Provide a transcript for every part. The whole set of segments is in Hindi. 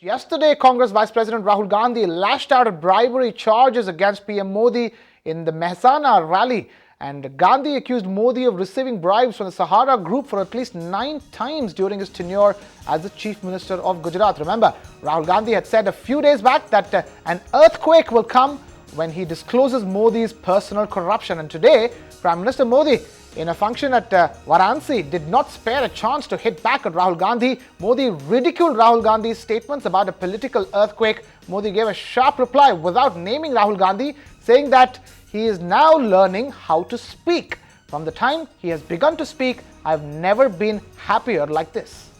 Yesterday, Congress Vice President Rahul Gandhi lashed out at bribery charges against PM Modi in the Mehsana rally. And Gandhi accused Modi of receiving bribes from the Sahara Group for at least 9 times during his tenure as the Chief Minister of Gujarat. Remember, Rahul Gandhi had said a few days back that an earthquake will come when he discloses Modi's personal corruption. And today, Prime Minister Modi, in a function at Varanasi, did not spare a chance to hit back at Rahul Gandhi. Modi ridiculed Rahul Gandhi's statements about a political earthquake. Modi gave a sharp reply without naming Rahul Gandhi, saying that he is now learning how to speak. From the time he has begun to speak, I have never been happier like this.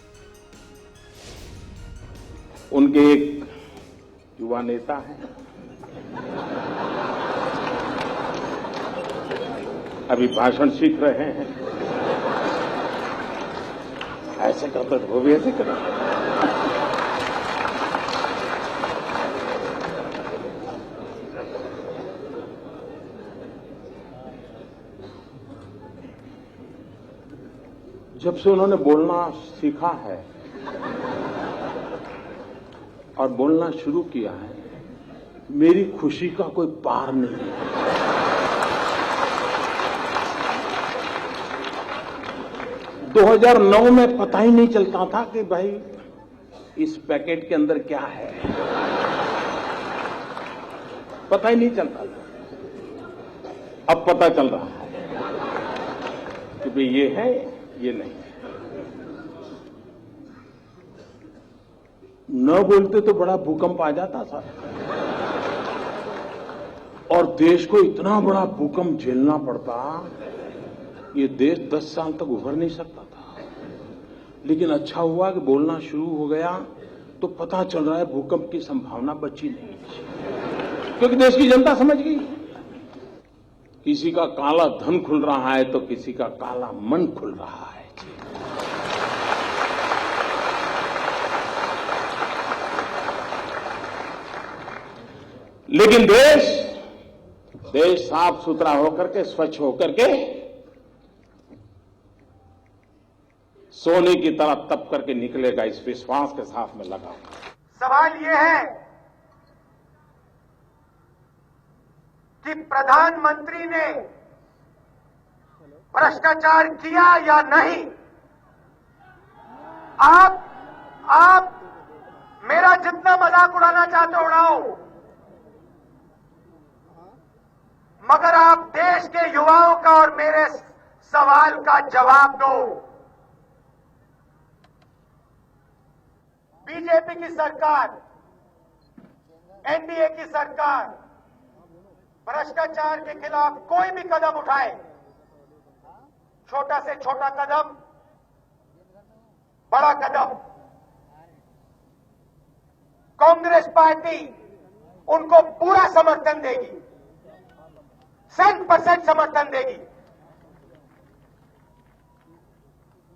उनके एक युवा नेता हैं, अभी भाषण सीख रहे हैं। ऐसे करते वो भी ऐसे करें। जब से उन्होंने बोलना सीखा है और बोलना शुरू किया है, मेरी खुशी का कोई पार नहीं है। 2009 में पता ही नहीं चलता था कि भाई इस पैकेट के अंदर क्या है, पता ही नहीं चलता था। अब पता चल रहा है कि भाई ये है, ये नहीं है। न बोलते तो बड़ा भूकंप आ जाता था और देश को इतना बड़ा भूकंप झेलना पड़ता, ये देश 10 साल तक उभर नहीं सकता था। लेकिन अच्छा हुआ कि बोलना शुरू हो गया तो पता चल रहा है भूकंप की संभावना बची नहीं, क्योंकि देश की जनता समझ गई। किसी का काला धन खुल रहा है तो किसी का काला मन खुल रहा है। लेकिन देश साफ सुथरा होकर के, स्वच्छ होकर के सोने की तरह तप करके निकलेगा, इस विश्वास के साथ में लगा। सवाल यह है कि प्रधानमंत्री ने भ्रष्टाचार किया या नहीं। आप मेरा जितना मजाक उड़ाना चाहते हो उड़ाओ, मगर आप देश के युवाओं का और मेरे सवाल का जवाब दो। बीजेपी की सरकार, एनडीए की सरकार भ्रष्टाचार के खिलाफ कोई भी कदम उठाए, छोटा से छोटा कदम, बड़ा कदम, कांग्रेस पार्टी उनको पूरा समर्थन देगी, 100% समर्थन देगी।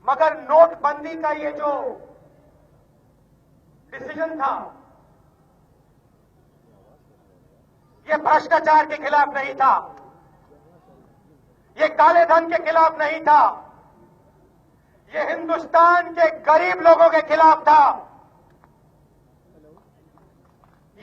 मगर नोटबंदी का ये जो डिसीजन था, ये भ्रष्टाचार के खिलाफ नहीं था, ये काले धन के खिलाफ नहीं था, ये हिंदुस्तान के गरीब लोगों के खिलाफ था,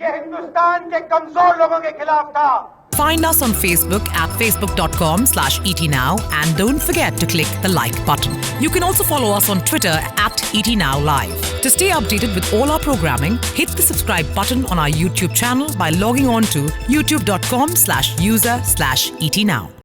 ये हिंदुस्तान के कमजोर लोगों के खिलाफ था। Find us on Facebook at facebook.com/etnow and don't forget to click the like button. You can also follow us on Twitter at etnowlive. To stay updated with all our programming, hit the subscribe button on our YouTube channel by logging on to youtube.com/user/etnow.